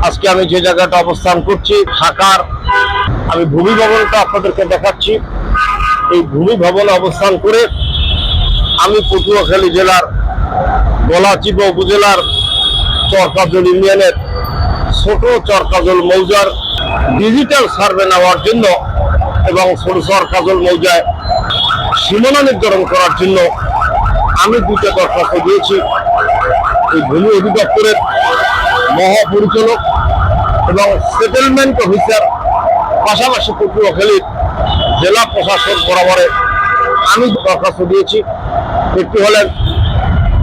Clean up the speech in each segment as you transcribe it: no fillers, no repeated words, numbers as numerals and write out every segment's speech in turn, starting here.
আজকে আমি যে জায়গাটা অবস্থান করছি ঢাকার, আমি ভূমি ভবনটা আপনাদেরকে দেখাচ্ছি। এই ভূমি ভবনে অবস্থান করে আমি পটুয়াখালী জেলার গলাচিপা উপজেলার চরকাজল ইউনিয়নের ছোট চরকাজল মৌজার ডিজিটাল সার্ভে নেওয়ার জন্য এবং ছোট চরকাজল মৌজায় সীমানা নির্ধারণ করার জন্য আমি দুটো দরখাস্ত দিয়েছি। এই ভূমি অধিদপ্তরের মহাপরিচালক এবং সেটেলমেন্ট অফিসার, পাশাপাশি পটুয়াখালীর জেলা প্রশাসক বরাবরে আমি দরখাস্ত দিয়েছি। একটি হলেন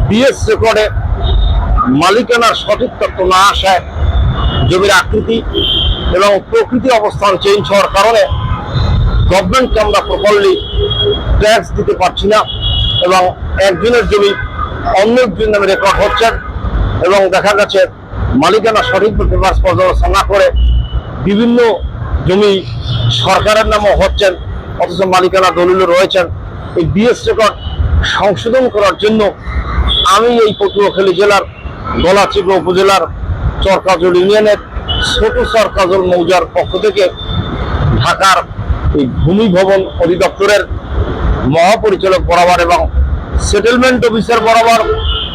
বিএস রেকর্ডে মালিকানার সঠিক তথ্য না আসায় জমির আকৃতি এবং প্রকৃতি অবস্থান চেঞ্জ হওয়ার কারণে গভর্নমেন্টকে আমরা প্রপারলি ট্যাক্স দিতে পারছি না এবং একজনের জমি অন্য একজন নামে রেকর্ড হচ্ছেন এবং দেখা গেছে মালিকানা সঠিকভাবে পেপারস পর্যালোচনা না করে বিভিন্ন জমি সরকারের নামও হচ্ছেন, অথচ মালিকানা দলিলও রয়েছেন। এই বিএস রেকর্ড সংশোধন করার জন্য আমি এই পটুয়াখালী জেলার গলাচিপা উপজেলার চরকাজল ইউনিয়নের ছোট চরকাজল মৌজার পক্ষ থেকে ঢাকার এই ভূমি ভবন অধিদপ্তরের মহাপরিচালক বরাবর এবং সেটেলমেন্ট অফিসার বরাবর,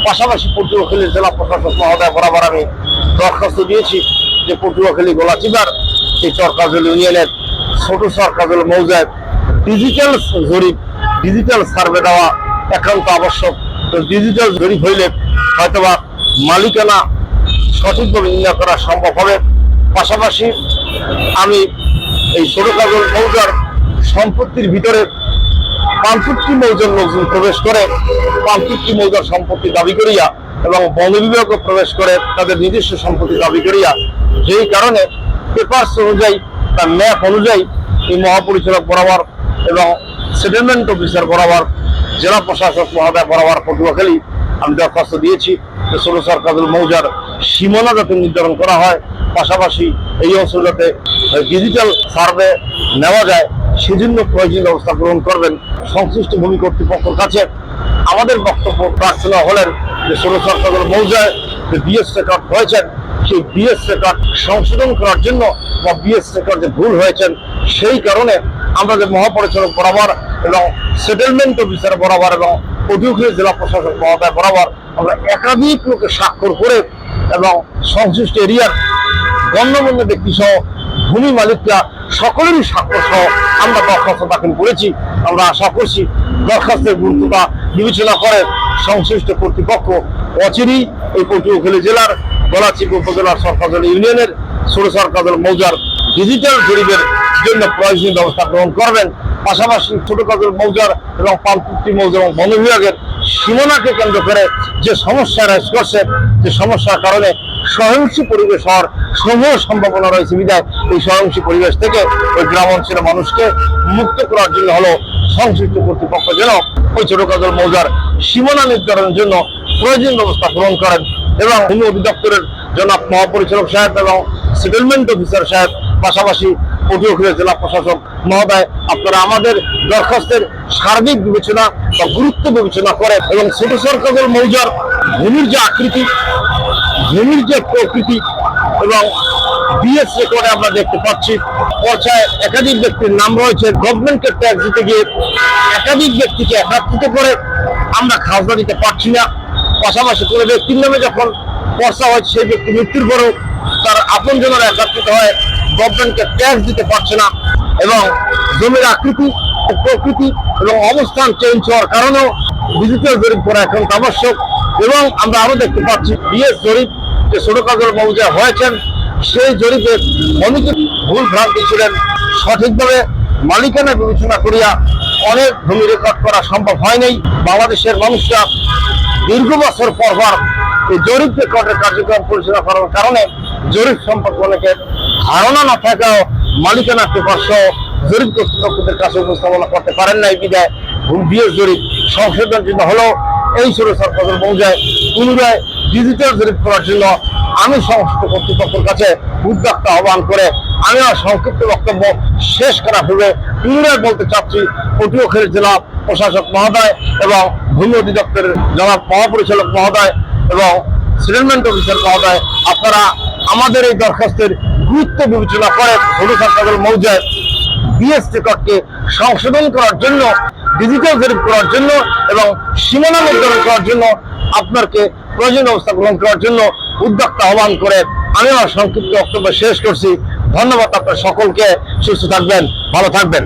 পাশাপাশি পটুয়াখালী জেলা প্রশাসক মহোদয় বরাবর আমি দরখাস্ত দিয়েছি যে পটুয়াখালী গলাচিপার এই চরকাজল ইউনিয়নের ছোট চরকাজল মৌজায় ডিজিটাল জরিপ, ডিজিটাল সার্ভে দেওয়া একান্ত আবশ্যক। তো ডিজিটাল জরিপ হইলে হয়তোবা মালিকানা সঠিকভাবে নির্ণয় করা সম্ভব হবে। পাশাপাশি আমি এই ছোট কাজল মৌজার সম্পত্তির ভিতরে 65টি মৌজার লোকজন প্রবেশ করে 65টি মৌজার সম্পত্তি দাবি করিয়া এবং বন বিভাগও প্রবেশ করে তাদের নিজস্ব সম্পত্তি দাবি করিয়া, যেই কারণে পেপারস অনুযায়ী বা ম্যাপ অনুযায়ী এই মহাপরিচালক বরাবর এবং সেটেলমেন্ট অফিসার বরাবর জেলা প্রশাসক মহোদয় বরাবর পটুয়াখালী আমি দরখাস্ত দিয়েছি যে ছোট চরকাজল মৌজার সীমানা যাতে নির্ধারণ করা হয়, পাশাপাশি এই অঞ্চল যাতে ডিজিটাল সার্ভে নেওয়া যায় সেজন্য প্রয়োজনীয় ব্যবস্থা গ্রহণ করবেন। সংশ্লিষ্ট ভূমি কর্তৃপক্ষের কাছে আমাদের বক্তব্য প্রার্থনা হলেন যে ছোট চরকাজল মৌজায় যে বিএস রেকর্ড হয়েছেন সেই বিএস রেকর্ড সংশোধন করার জন্য বা বিএস রেকর্ড যে ভুল হয়েছেন সেই কারণে আমরা যে মহাপরিচালক বরাবর এবং সেটেলমেন্ট অফিসার বরাবর এবং পটুয়াখালী জেলা প্রশাসক মহোদয় বরাবর আমরা একাধিক লোকের স্বাক্ষর করে এবং সংশ্লিষ্ট এরিয়ার গণ্যমান্য ব্যক্তি সহ ভূমি মালিকরা সকলেরই স্বাক্ষর সহ আমরা দরখাস্ত দাখিল করেছি। আমরা আশা করছি দরখাস্তের গুরুত্বটা বিবেচনা করে সংশ্লিষ্ট কর্তৃপক্ষ অচিরেই এই পটুয়াখালী জেলার গলাচিপা উপজেলার চরকাজল ইউনিয়নের ছোট চরকাজল মৌজার ডিজিটাল জরিপের জন্য প্রয়োজনীয় ব্যবস্থা গ্রহণ করবেন। পাশাপাশি ছোট কাজল মৌজার এবং 65টি মৌজা এবং বন বিভাগের সীমানাকে কেন্দ্র করে যে সমস্যা রাইজ করছে, যে সমস্যার কারণে সহিংসী পরিবেশ হওয়ার সমূহ সম্ভাবনা রয়েছে বিধায় এই সহিংসী পরিবেশ থেকে ওই গ্রাম অঞ্চলের মানুষকে মুক্ত করার জন্য হলো সংশ্লিষ্ট কর্তৃপক্ষ যেন ওই ছোট কাজল মৌজার সীমানা নির্ধারণের জন্য প্রয়োজনীয় ব্যবস্থা গ্রহণ করেন এবং ভূমি অধিদপ্তরের জনাব মহাপরিচালক সাহেব এবং সেটেলমেন্ট অফিসার সাহেব, পাশাপাশি পটুয়াখালী জেলা প্রশাসক মহোদয় আপনারা আমাদের দরখাস্তের সার্বিক বিবেচনা বা গুরুত্ব বিবেচনা করে এবং ছোট চরকাজল মৌজার ভূমির যে আকৃতি, ভূমির যে প্রকৃতি এবং বিএস রেকর্ডে আমরা দেখতে পাচ্ছি পর্যায়ে একাধিক ব্যক্তির নাম রয়েছে। গভর্নমেন্টকে ট্যাক্স দিতে গিয়ে একাধিক ব্যক্তিকে একত্রিত করে আমরা খাজনা দিতে পারছি না। পাশাপাশি কোনো ব্যক্তির নামে যখন পর্চা হয় সেই ব্যক্তি মৃত্যুর পরেও তার আপনজনেরা একত্রিত হয় গভর্নমেন্টকে ট্যাক্স দিতে পারছে না এবং জমির আকৃতি, প্রকৃতি এবং অবস্থান চেঞ্জ হওয়ার কারণেও ডিজিটাল জরিপ করা এখন আবশ্যক। এবং আমরা আরো দেখতে পাচ্ছি বিএস জরিপ যে ছোট কাজল মৌজায় হয়েছেন সেই জরিপে অনেকে ভুল ভ্রান্তি ছিলেন, সঠিকভাবে মালিকানা বিবেচনা করিয়া অনেক ভূমি রেকর্ড করা সম্ভব হয় নাই। বাংলাদেশের মানুষরা দীর্ঘ বছর পর এই জরিপ রেকর্ডের কার্যক্রম পরিচালনা করার কারণে জরিপ সম্পর্কে অনেকের ধারণা না থাকাও মালিকানা পেপার সহ জরিপ কর্তৃপক্ষদের কাছে উপস্থাপনা করতে পারেন নাই বিধায় বিএস জরিপ সংশোধনের জন্য হলো এই ছোট চরকাজল মৌজায় পুনরায় ডিজিটাল জরিপ করার জন্য আমি সংশ্লিষ্ট কর্তৃপক্ষের কাছে উদ্যোক্তা আহ্বান করে আমি আমার সংক্ষিপ্ত বক্তব্য শেষ করা পূর্বে পুনরায় বলতে চাচ্ছি পটুয়াখালী জেলা প্রশাসক মহোদয় এবং ভূমি অধিদপ্তরের জনাব মহাপরিচালক মহোদয় এবং সেটেলমেন্ট অফিসার মহোদয় আপনারা আমাদের এই দরখাস্তের গুরুত্ব বিবেচনা করে হলুদ হাসপাতাল মৌজায় বিএস রেকর্ডকে সংশোধন করার জন্য, ডিজিটাল ভেরিফাই করার জন্য এবং সীমানা নির্ধারণ করার জন্য আপনাকে প্রয়োজনীয় ব্যবস্থা গ্রহণ করার জন্য উদ্যোক্তা আহ্বান করে আমি আমার সংক্ষিপ্ত বক্তব্য শেষ করছি। ধন্যবাদ আপনার সকলকে। সুস্থ থাকবেন, ভালো থাকবেন।